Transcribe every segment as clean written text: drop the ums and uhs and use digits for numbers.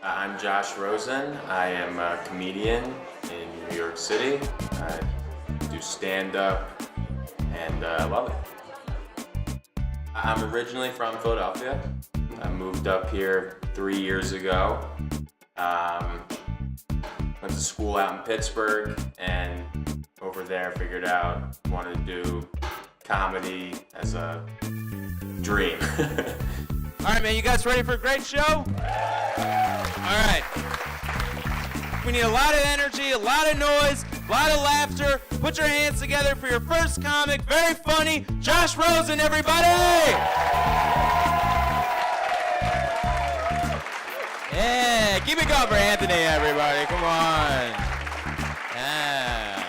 I'm Josh Rosen. I am a comedian in New York City. I do stand-up and love it. I'm originally from Philadelphia. I moved up here 3 years ago. Went to school out in Pittsburgh, and over there figured out wanted to do comedy as a dream. All right, man, you guys ready for a great show? All right. We need a lot of energy, a lot of noise, a lot of laughter. Put your hands together for your first comic. Very funny, Josh Rosen, everybody! Yeah, keep it going for Anthony, everybody. Come on. Yeah.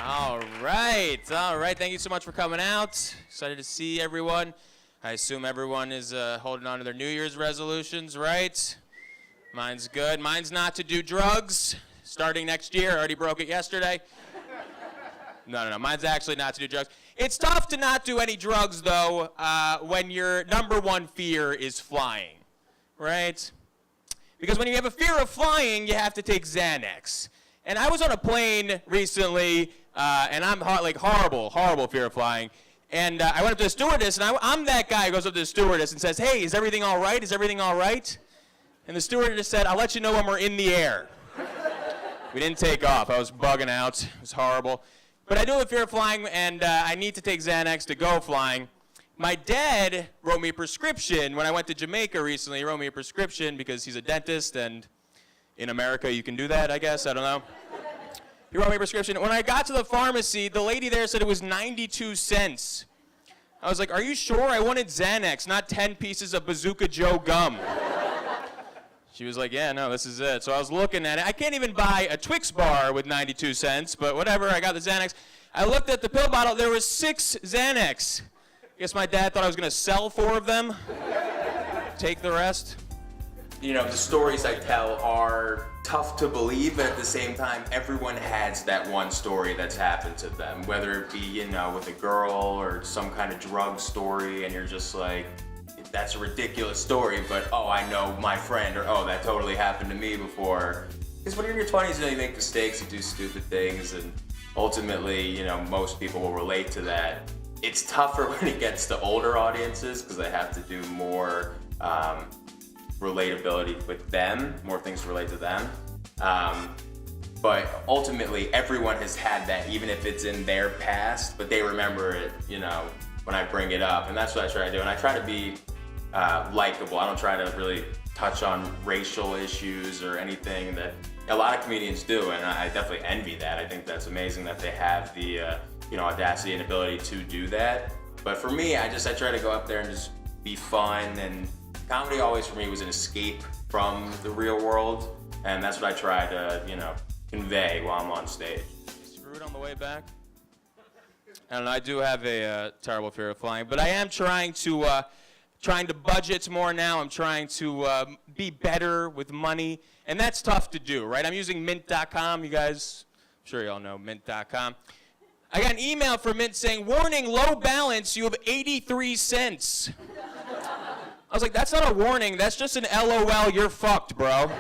All right. Thank you so much for coming out. Excited to see everyone. I assume everyone is holding on to their New Year's resolutions, right? Mine's good. Mine's not to do drugs starting next year. I already broke it yesterday. No. Mine's actually not to do drugs. It's tough to not do any drugs, though, when your number one fear is flying, right? Because when you have a fear of flying, you have to take Xanax. And I was on a plane recently, and I'm horrible fear of flying. And I went up to the stewardess, and I'm that guy who goes up to the stewardess and says, "Hey, is everything all right? Is everything all right?" And the stewardess said, "I'll let you know when we're in the air." We didn't take off. I was bugging out. It was horrible. But I do have a fear of flying, and I need to take Xanax to go flying. My dad wrote me a prescription when I went to Jamaica recently. He wrote me a prescription because he's a dentist, and in America you can do that, I guess. I don't know. He wrote me a prescription. When I got to the pharmacy, the lady there said it was 92 cents. I was like, "Are you sure? I wanted Xanax, not 10 pieces of Bazooka Joe gum." She was like, "Yeah, no, this is it." So I was looking at it. I can't even buy a Twix bar with 92 cents, but whatever, I got the Xanax. I looked at the pill bottle. There was 6 Xanax. I guess my dad thought I was going to sell 4 of them, take the rest. You know, the stories I tell are tough to believe, but at the same time, everyone has that one story that's happened to them, whether it be, you know, with a girl or some kind of drug story, and you're just like, that's a ridiculous story, but oh, I know my friend, or oh, that totally happened to me before. Because when you're in your 20s, you know, you make mistakes, you do stupid things, and ultimately, you know, most people will relate to that. It's tougher when it gets to older audiences, because they have to do more relatability with them, more things to relate to them. But ultimately, everyone has had that, even if it's in their past, but they remember it, you know, when I bring it up. And that's what I try to do. And I try to be likable. I don't try to really touch on racial issues or anything that a lot of comedians do, and I definitely envy that. I think that's amazing that they have the you know, audacity and ability to do that. But for me, I try to go up there and just be fun, and comedy always for me was an escape from the real world, and that's what I try to, you know, convey while I'm on stage. Screwed on the way back? I don't know, I do have a terrible fear of flying, but I am trying to budget more now. I'm trying to be better with money, and that's tough to do, right? I'm using Mint.com. You guys, I'm sure you all know Mint.com. I got an email from Mint saying, "Warning, low balance, you have 83 cents. I was like, that's not a warning, that's just an LOL, you're fucked, bro.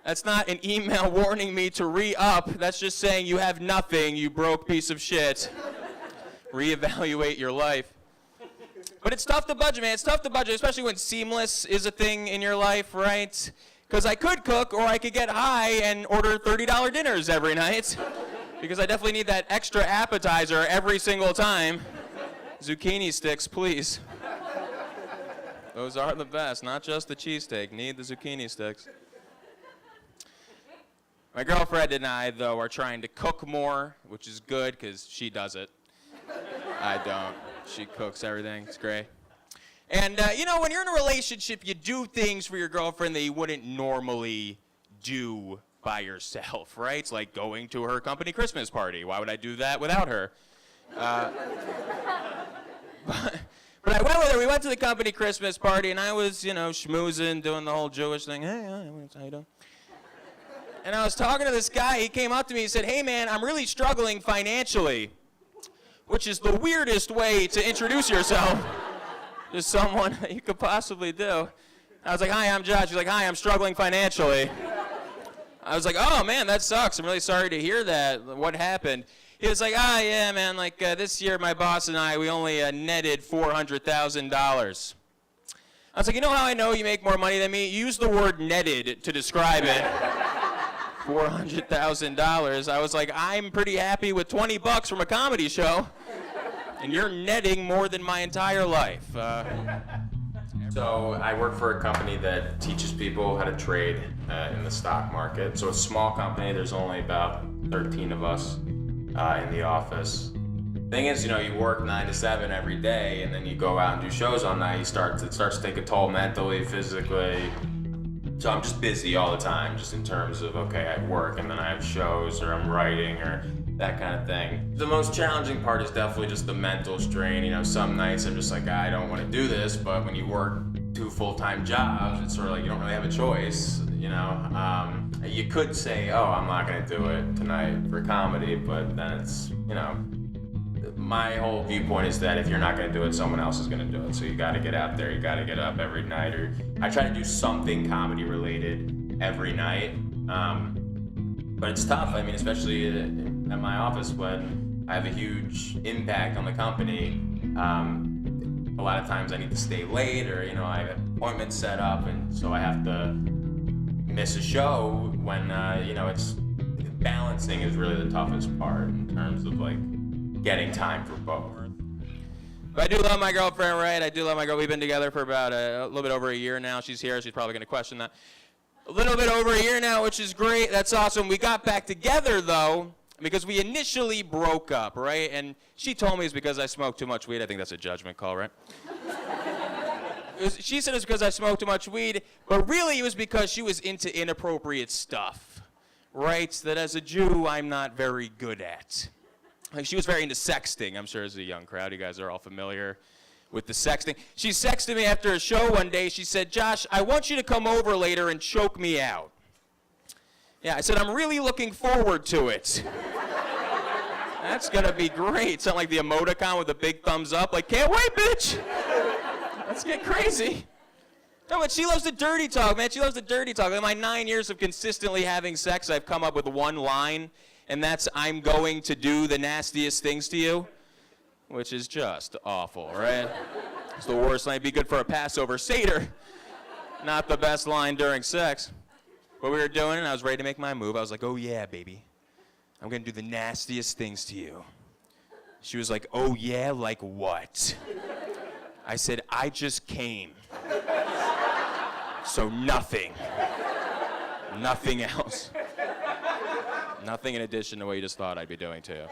That's not an email warning me to re-up, that's just saying you have nothing, you broke piece of shit. Reevaluate your life. But it's tough to budget, man. It's tough to budget, especially when seamless is a thing in your life, right? Because I could cook, or I could get high and order $30 dinners every night. Because I definitely need that extra appetizer every single time. Zucchini sticks, please. Those are the best, not just the cheesesteak. Need the zucchini sticks. My girlfriend and I, though, are trying to cook more, which is good, because she does it. I don't. She cooks everything. It's great. And, you know, when you're in a relationship, you do things for your girlfriend that you wouldn't normally do by yourself, right? It's like going to her company Christmas party. Why would I do that without her? But I went with her. We went to the company Christmas party, and I was, you know, schmoozing, doing the whole Jewish thing. Hey, how you doing? And I was talking to this guy. He came up to me and said, "Hey, man, I'm really struggling financially," which is the weirdest way to introduce yourself. to someone that you could possibly do. I was like, hi, I'm Josh. He's like, hi, I'm struggling financially. I was like, oh, man, that sucks. I'm really sorry to hear that. What happened? He was like, yeah, man, like this year my boss and I, we only netted $400,000. I was like, you know how I know you make more money than me? Use the word netted to describe it. $400,000. I was like, I'm pretty happy with $20 from a comedy show, and you're netting more than my entire life. So I work for a company that teaches people how to trade in the stock market. So a small company, there's only about 13 of us in the office. Thing is, you work 9 to 7 every day, and then you go out and do shows all night. It starts to take a toll mentally, physically. So I'm just busy all the time, just in terms of, okay, I work, and then I have shows, or I'm writing, or that kind of thing. The most challenging part is definitely just the mental strain. Some nights I'm just like, I don't want to do this, but when you work 2 full-time jobs, it's sort of like you don't really have a choice. You could say, oh, I'm not going to do it tonight for comedy, but then it's, my whole viewpoint is that if you're not going to do it, someone else is going to do it. So you got to get out there. You got to get up every night. Or I try to do something comedy related every night. But it's tough. Especially at my office when I have a huge impact on the company. A lot of times I need to stay late, or I have appointments set up, and so I have to miss a show when it's balancing is really the toughest part in terms of getting time for both. But I do love my girlfriend, right? I do love my girl. We've been together for about a little bit over a year now. She's here. She's probably going to question that. A little bit over a year now, which is great. That's awesome. We got back together, though, because we initially broke up, right? And she told me it's because I smoked too much weed. I think that's a judgment call, right? She said it's because I smoked too much weed, but really it was because she was into inappropriate stuff, right? That as a Jew, I'm not very good at. She was very into sexting. I'm sure as a young crowd, you guys are all familiar with the sexting. She sexted me after a show one day. She said, Josh, I want you to come over later and choke me out. Yeah, I said, I'm really looking forward to it. That's going to be great. Sound like the emoticon with the big thumbs up. Like, can't wait, bitch. Let's get crazy. No, but she loves the dirty talk, man. She loves the dirty talk. In my 9 years of consistently having sex, I've come up with one line, and that's, I'm going to do the nastiest things to you, which is just awful, right? It's the worst line. It'd be good for a Passover Seder. Not the best line during sex. But we were doing it, and I was ready to make my move. I was like, oh, yeah, baby. I'm going to do the nastiest things to you. She was like, oh, yeah, like what? I said, I just came. So nothing. Nothing else. Nothing in addition to what you just thought I'd be doing to you.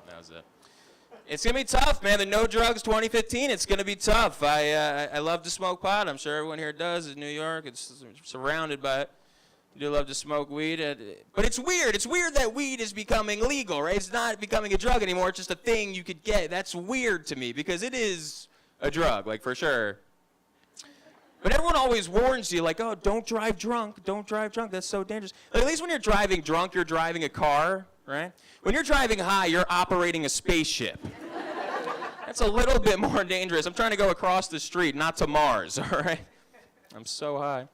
That was it. It's going to be tough, man. The No Drugs 2015, it's going to be tough. I love to smoke pot. I'm sure everyone here does. In New York, it's surrounded by it. You do love to smoke weed. But it's weird. It's weird that weed is becoming legal, right? It's not becoming a drug anymore. It's just a thing you could get. That's weird to me because it is a drug, like for sure. But everyone always warns you, like, oh, don't drive drunk. Don't drive drunk. That's so dangerous. Like, at least when you're driving drunk, you're driving a car, right? When you're driving high, you're operating a spaceship. That's a little bit more dangerous. I'm trying to go across the street, not to Mars, all right? I'm so high.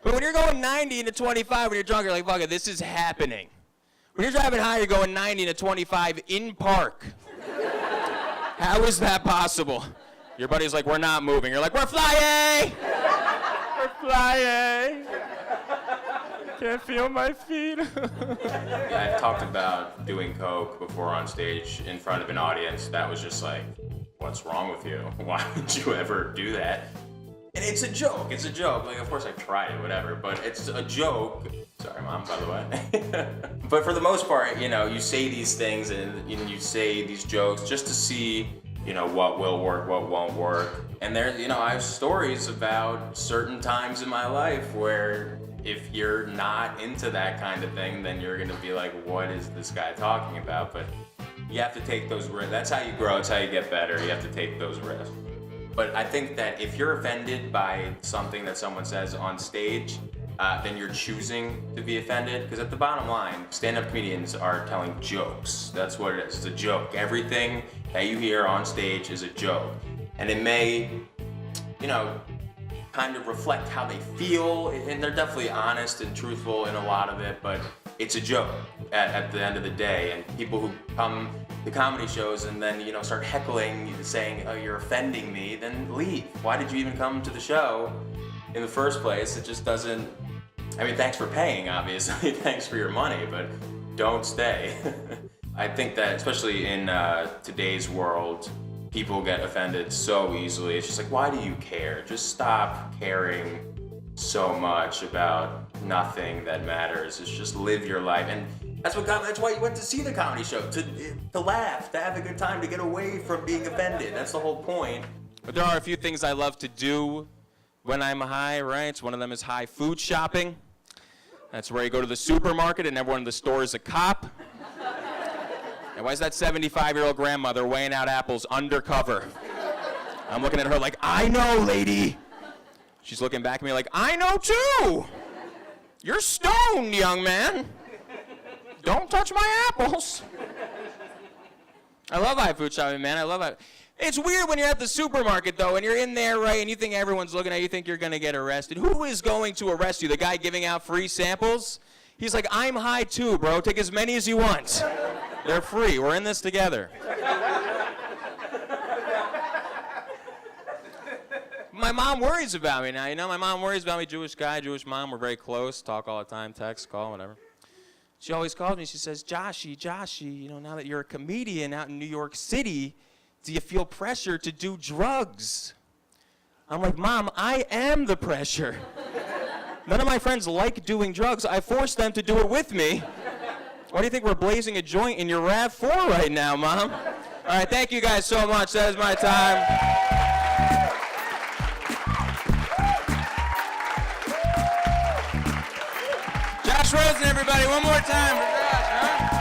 But when you're going 90 into 25, when you're drunk, you're like, fuck it, this is happening. When you're driving high, you're going 90 to 25 in park. How is that possible? Your buddy's like, we're not moving. You're like, we're flying! We're flying! Can't feel my feet. Yeah, I've talked about doing coke before on stage in front of an audience. That was just like, what's wrong with you? Why would you ever do that? And it's a joke. It's a joke. Like, of course I tried it, whatever, but it's a joke. Sorry, Mom, by the way. But for the most part, you say these things and you say these jokes just to see, what will work, what won't work. And there, I have stories about certain times in my life where if you're not into that kind of thing, then you're gonna be like, what is this guy talking about? But you have to take those risks. That's how you grow. That's how you get better. You have to take those risks. But I think that if you're offended by something that someone says on stage, then you're choosing to be offended. Because at the bottom line, stand-up comedians are telling jokes. That's what it is. It's a joke. Everything that you hear on stage is a joke. And it may, kind of reflect how they feel, and they're definitely honest and truthful in a lot of it, but it's a joke at the end of the day. And people who come to comedy shows and then, start heckling, saying, oh, you're offending me, then leave. Why did you even come to the show in the first place? It just doesn't, thanks for paying, obviously, thanks for your money, but don't stay. I think that, especially in today's world, people get offended so easily. It's just like, why do you care? Just stop caring so much about nothing that matters. It's just live your life. And that's why you went to see the comedy show, to laugh, to have a good time, to get away from being offended. That's the whole point. But there are a few things I love to do when I'm high, right? One of them is high food shopping. That's where you go to the supermarket and everyone in the store is a cop. And why is that 75-year-old grandmother weighing out apples undercover? I'm looking at her like, I know, lady. She's looking back at me like, I know too. You're stoned, young man. Don't touch my apples. I love high food shopping, man. I love it. It's weird when you're at the supermarket, though, and you're in there, right, and you think everyone's looking at you, you think you're going to get arrested. Who is going to arrest you? The guy giving out free samples? He's like, I'm high too, bro. Take as many as you want. They're free. We're in this together. My mom worries about me now. My mom worries about me. Jewish guy, Jewish mom. We're very close. Talk all the time. Text, call, whatever. She always calls me. She says, Joshy, now that you're a comedian out in New York City, do you feel pressure to do drugs? I'm like, Mom, I am the pressure. None of my friends like doing drugs. I force them to do it with me. Why do you think we're blazing a joint in your RAV4 right now, Mom? All right, thank you guys so much. That is my time. Josh Rosen, everybody. One more time for Josh, huh?